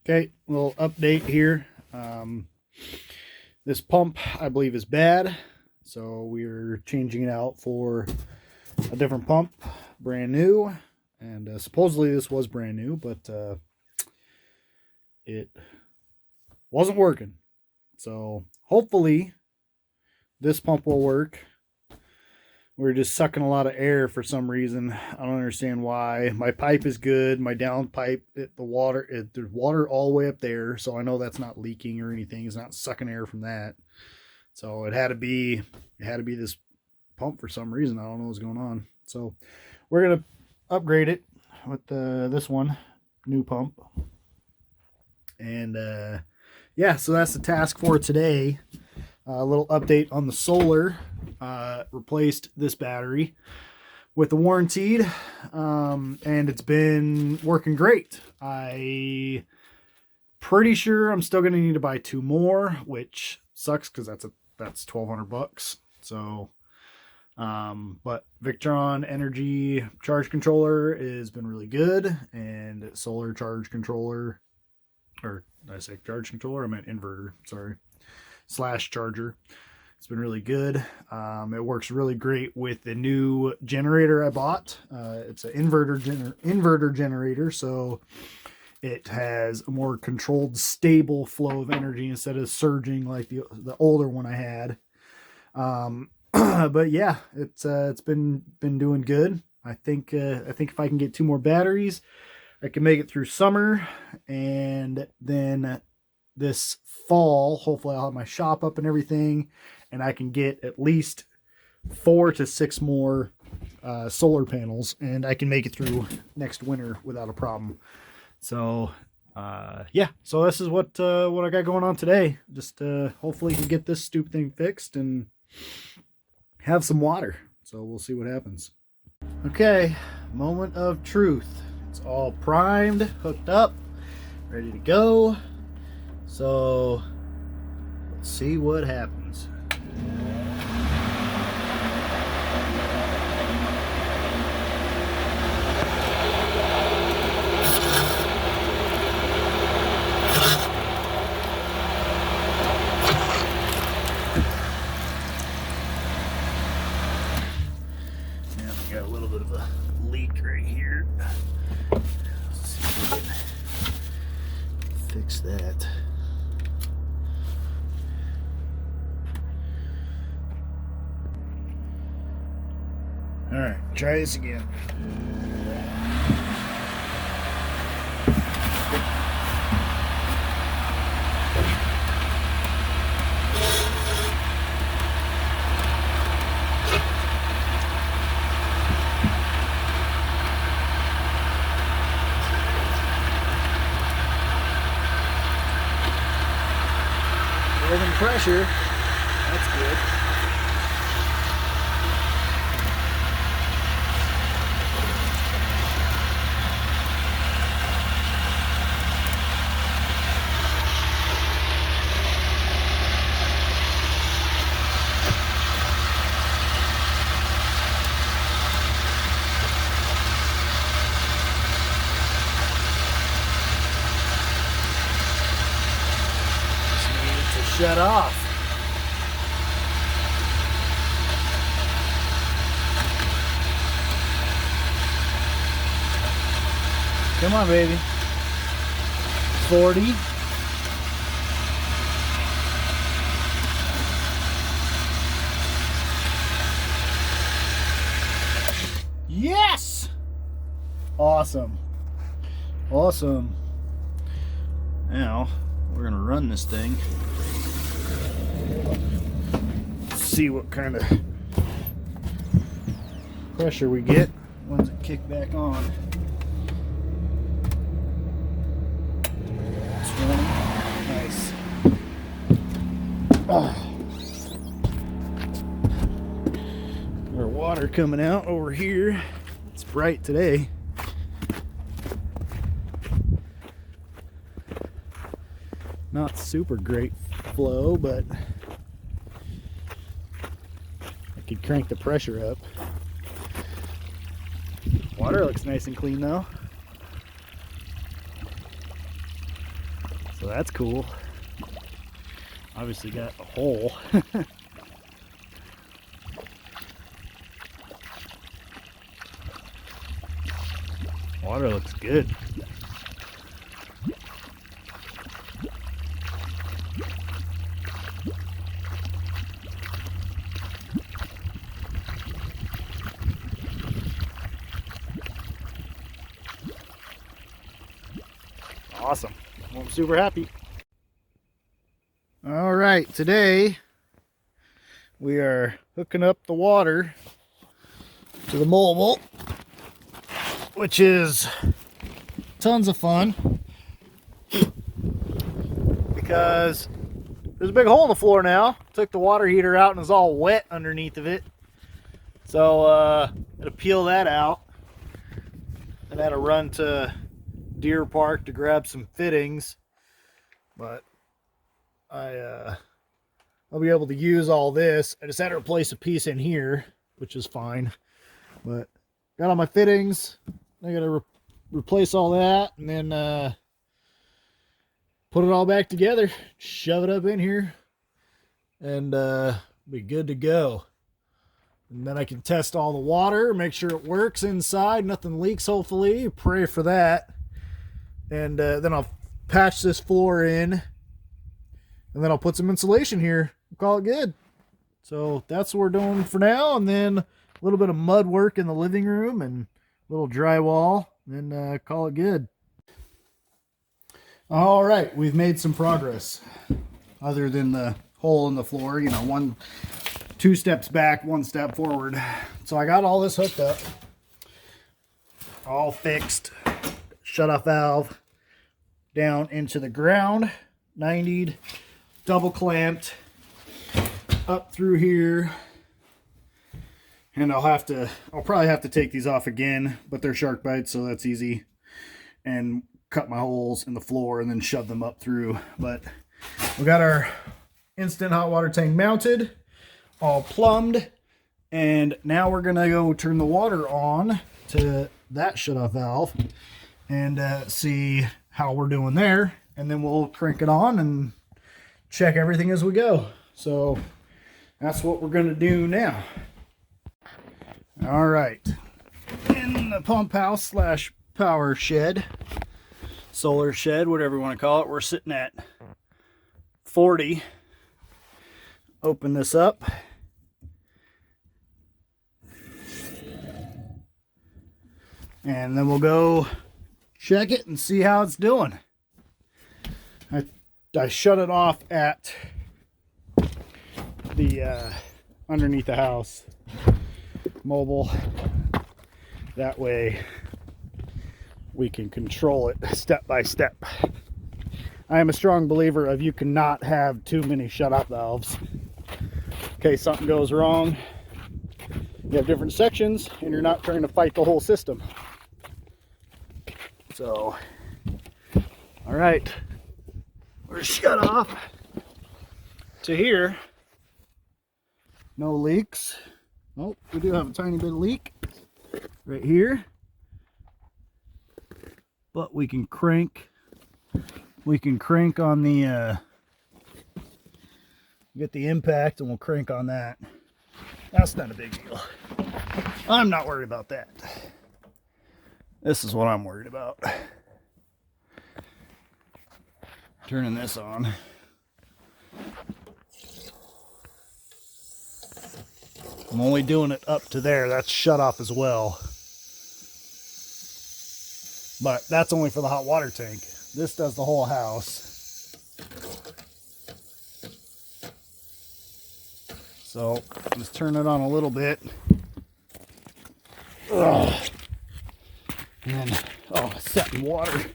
Okay, little update here. This pump, I believe, is bad, so we're changing it out for a different pump, brand new. And supposedly this was brand new, but it wasn't working. So hopefully this pump will work. We're just sucking a lot of air for some reason. I don't understand why. My pipe is good. My down pipe, there's water all the way up there, so I know that's not leaking or anything. It's not sucking air from that. So it had to be this pump for some reason. I don't know what's going on. So we're gonna upgrade it with this one, new pump. And yeah, so that's the task for today. A little update on the solar. Replaced this battery with the warranted, and it's been working great. I pretty sure I'm still gonna need to buy 2 more, which sucks because that's $1,200. So but Victron Energy charge controller has been really good, and solar charge controller, or did I say charge controller? I meant inverter, sorry, / charger. It's been really good. It works really great with the new generator I bought. It's an inverter generator, so it has a more controlled, stable flow of energy instead of surging like the older one I had. But yeah, it's been doing good. I think if I can get 2 more batteries, I can make it through summer, and then this fall, hopefully I'll have my shop up and everything, and I can get at least 4 to 6 more solar panels, and I can make it through next winter without a problem. So yeah, so this is what I got going on today. Just hopefully can get this stupid thing fixed and have some water. So we'll see what happens. Okay, moment of truth. It's all primed, hooked up, ready to go. So let's see what happens. Yeah, we got a little bit of a leak right here. Let's see if we can fix that. All right, try this again. Building pressure. That's good. Shut off. Come on, baby. 40. Yes! Awesome. Awesome. Now, we're gonna run this thing. See what kind of pressure we get once it kicks back on. 20. Nice. Our water coming out over here. It's bright today. Not super great flow, but could crank the pressure up. Water looks nice and clean though. So that's cool. Obviously got a hole. Water looks good. Awesome. Well, I'm super happy. All right, today we are hooking up the water to the mobile, which is tons of fun because there's a big hole in the floor now. Took the water heater out and it's all wet underneath of it. So I had to peel that out and had to run to Deer Park to grab some fittings, but I'll be able to use all this. I just had to replace a piece in here, which is fine, but got all my fittings. I gotta replace all that and then put it all back together, shove it up in here, and be good to go. And then I can test all the water, make sure it works inside, nothing leaks, hopefully. Pray for that. And then I'll patch this floor in, and then I'll put some insulation here. Call it good. So that's what we're doing for now. And then a little bit of mud work in the living room and a little drywall, and then call it good. All right, we've made some progress. Other than the hole in the floor, you know, 2 steps back, 1 step forward. So I got all this hooked up, all fixed. Shut-off valve down into the ground, 90'd, double clamped up through here, and I'll probably have to take these off again, but they're shark bites, so that's easy, and cut my holes in the floor and then shove them up through. But we got our instant hot water tank mounted, all plumbed, and now we're gonna go turn the water on to that shut-off valve and see how we're doing there, and then we'll crank it on and check everything as we go. So that's what we're going to do now. All right, in the pump house slash power shed, solar shed, whatever you want to call it, we're sitting at 40. Open this up. And then we'll go check it and see how it's doing. I shut it off at the underneath the house mobile. That way we can control it step by step. I am a strong believer of you cannot have too many shut-off valves. In case something goes wrong, you have different sections and you're not trying to fight the whole system. So, all right, we're shut off to here. No leaks. Oh, we do have a tiny bit of leak right here, but we can crank on the get the impact, and we'll crank on that. That's not a big deal. I'm not worried about that. This is what I'm worried about. Turning this on. I'm only doing it up to there. That's shut off as well. But that's only for the hot water tank. This does the whole house. So just turn it on a little bit. Ugh. And then, setting water.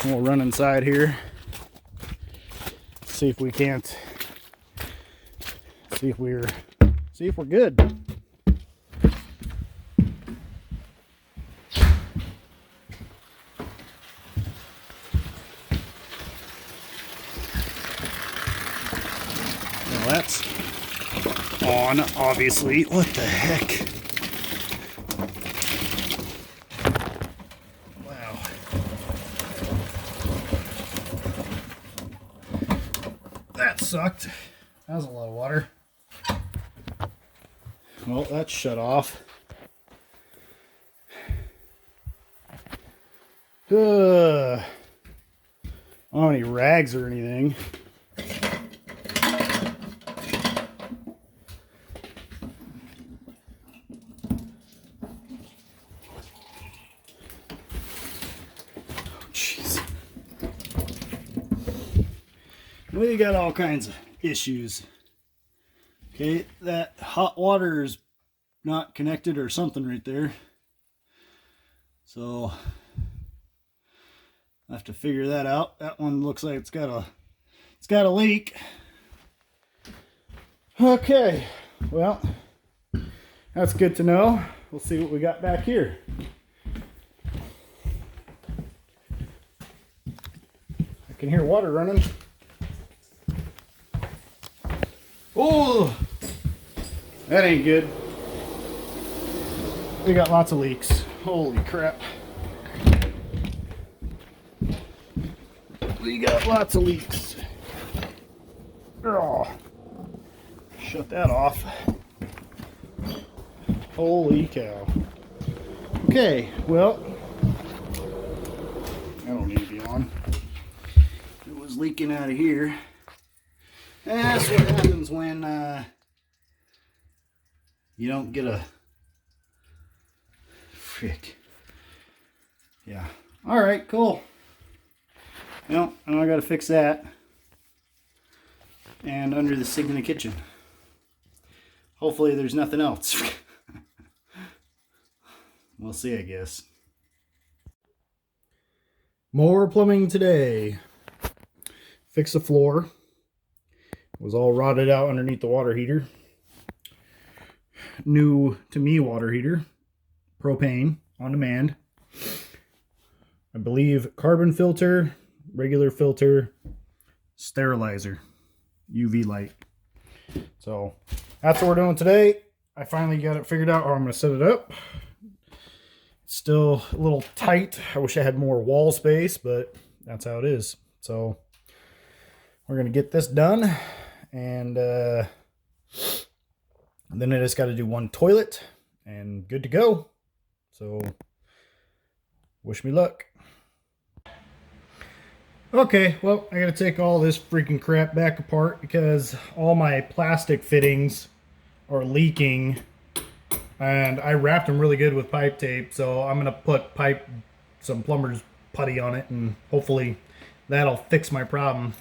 And we'll run inside here. See if we can't. See if we're good. Well, that's on, obviously. What the heck? sucked. That was a lot of water. Well, that's shut off. I don't have any rags or anything. Jeez. We got all kinds of issues. Okay, that hot water is not connected or something right there. So I have to figure that out. That one looks like it's got a leak. Okay, well, that's good to know. We'll see what we got back here. I can hear water running. Oh, that ain't good. We got lots of leaks. Holy crap. We got lots of leaks. Oh, shut that off. Holy cow. Okay, well, I don't need to be on. It was leaking out of here. That's what happens when you don't get a frick. Yeah. All right, cool. Well, now I got to fix that. And under the sink in the kitchen. Hopefully there's nothing else. We'll see, I guess. More plumbing today. Fix the floor. It was all rotted out underneath the water heater. New to me water heater. Propane on demand. I believe carbon filter, regular filter, sterilizer, UV light. So that's what we're doing today. I finally got it figured out how I'm going to set it up. It's still a little tight. I wish I had more wall space, but that's how it is. So we're going to get this done. And then I just got to do one toilet and good to go. So wish me luck. Okay, well, I gotta take all this freaking crap back apart because all my plastic fittings are leaking, and I wrapped them really good with pipe tape, so I'm gonna put some plumber's putty on it, and hopefully that'll fix my problem.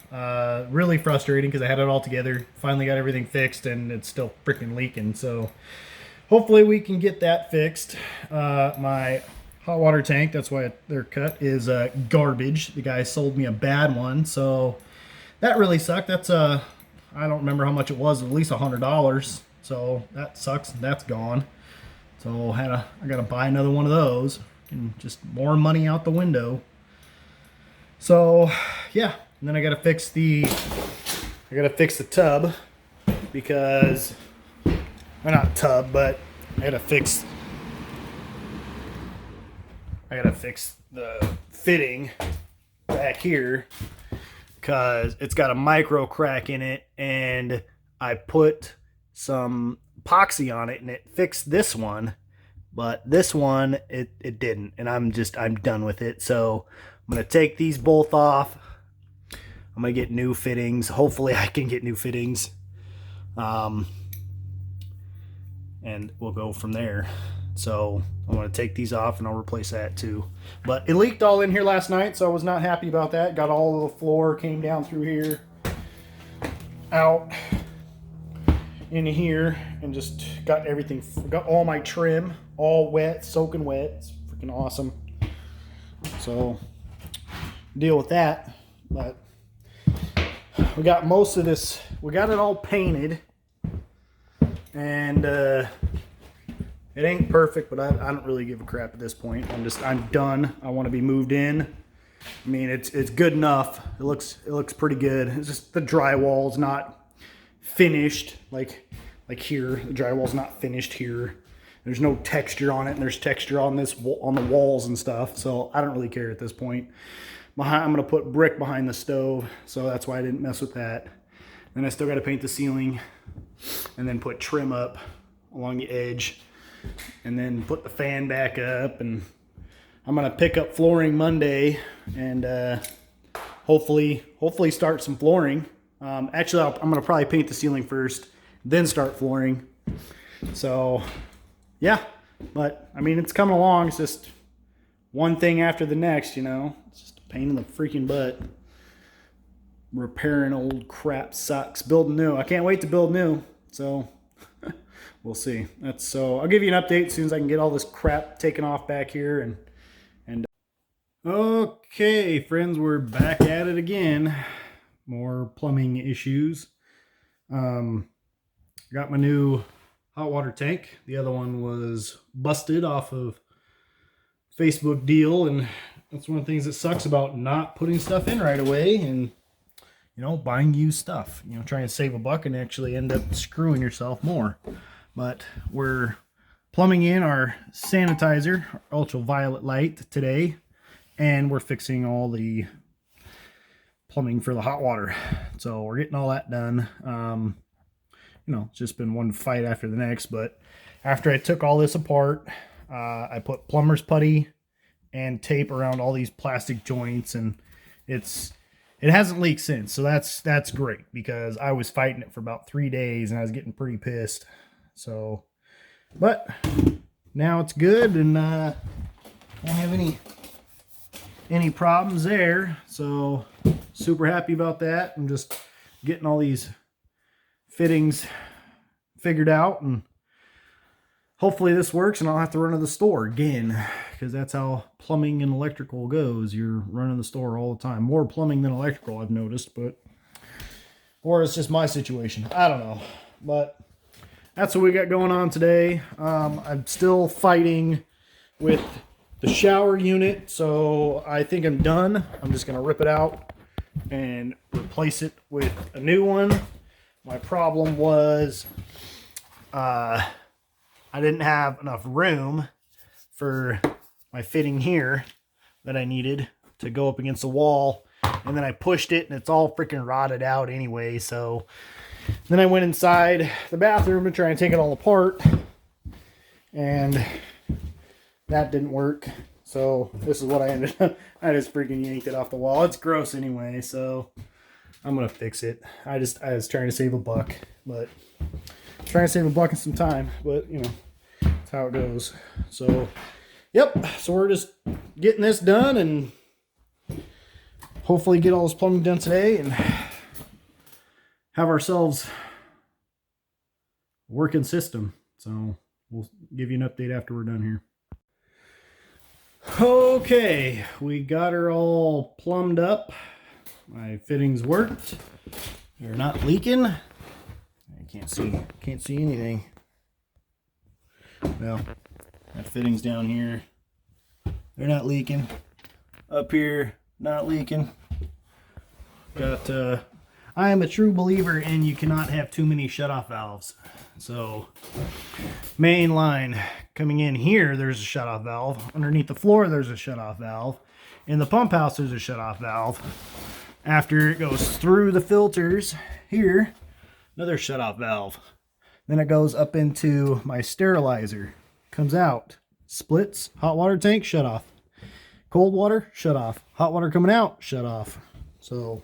Really frustrating because I had it all together, finally got everything fixed, and it's still freaking leaking, so hopefully we can get that fixed. My hot water tank, that's why they're cut, is garbage. The guy sold me a bad one, so that really sucked. That's I don't remember how much it was, at least $100. So that sucks. That's gone. So I gotta buy another one of those, and just more money out the window. So yeah, and then I gotta fix the tub because, well, not tub, but I gotta fix the fitting back here because it's got a micro crack in it, and I put some epoxy on it and it fixed this one, but this one it didn't, and I'm done with it. So I'm gonna take these both off. I'm gonna get new fittings. Hopefully I can get new fittings, and we'll go from there. So I'm going to take these off and I'll replace that too. But it leaked all in here last night, so I was not happy about that. Got all of the floor, came down through here, out into here, and just got everything, got all my trim all wet, soaking wet. It's freaking awesome. So deal with that. But we got most of this, we got it all painted, and it ain't perfect, but I don't really give a crap at this point. I'm done. I want to be moved in. I mean, it's good enough. It looks pretty good. It's just the drywall's not finished like here. The drywall's not finished here. There's no texture on it, and there's texture on the walls and stuff. So I don't really care at this point. I'm gonna put brick behind the stove, so that's why I didn't mess with that. Then I still got to paint the ceiling and then put trim up along the edge and then put the fan back up. And I'm going to pick up flooring Monday and hopefully start some flooring. Actually, I'm going to probably paint the ceiling first, then start flooring. So yeah, but I mean, it's coming along. It's just one thing after the next, you know. It's just a pain in the freaking butt. Repairing old crap sucks. Building new. I can't wait to build new. So we'll see. So I'll give you an update as soon as I can get all this crap taken off back here. And okay, friends, we're back at it again. More plumbing issues. Got my new hot water tank. The other one was busted off of Facebook deal, and that's one of the things that sucks about not putting stuff in right away and, you know, buying used stuff. You know, trying to save a buck and actually end up screwing yourself more. But we're plumbing in our sanitizer, our ultraviolet light today, and we're fixing all the plumbing for the hot water. So we're getting all that done. You know, it's just been one fight after the next. But after I took all this apart, I put plumber's putty and tape around all these plastic joints, and it hasn't leaked since. So that's great, because I was fighting it for about 3 days and I was getting pretty pissed. So, but now it's good, and I don't have any problems there. So super happy about that. I'm just getting all these fittings figured out, and hopefully this works and I'll have to run to the store again, because that's how plumbing and electrical goes. You're running the store all the time. More plumbing than electrical, I've noticed, but or it's just my situation. I don't know. But that's what we got going on today. I'm still fighting with the shower unit, so I think I'm done. I'm just going to rip it out and replace it with a new one. My problem was I didn't have enough room for my fitting here that I needed to go up against the wall, and then I pushed it and it's all freaking rotted out anyway. So then I went inside the bathroom to try and take it all apart, and that didn't work. So this is what I ended up. I just freaking yanked it off the wall. It's gross anyway, so I'm gonna fix it. I was trying to save a buck, but trying to save a buck and some time, but you know, that's how it goes. So yep, so we're just getting this done and hopefully get all this plumbing done today and have ourselves a working system. So we'll give you an update after we're done here. Okay, we got her all plumbed up. My fittings worked. They're not leaking. I can't see anything. Well, that fitting's down here. They're not leaking. Up here, not leaking. Got I am a true believer in you cannot have too many shutoff valves. So main line coming in here, there's a shutoff valve. Underneath the floor, there's a shutoff valve. In the pump house, there's a shutoff valve. After it goes through the filters here, another shutoff valve. Then it goes up into my sterilizer. Comes out, splits, hot water tank, shut off. Cold water, shut off. Hot water coming out, shut off. So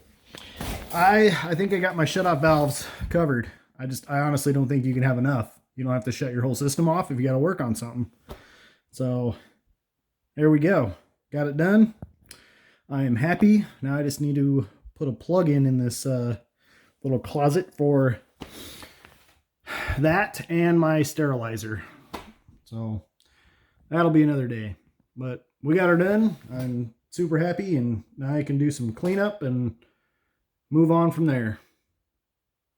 I think I got my shutoff valves covered. I honestly don't think you can have enough. You don't have to shut your whole system off if you got to work on something. So there we go. Got it done. I am happy. Now I just need to put a plug in this little closet for that and my sterilizer. So that'll be another day. But we got her done. I'm super happy, and now I can do some cleanup and move on from there.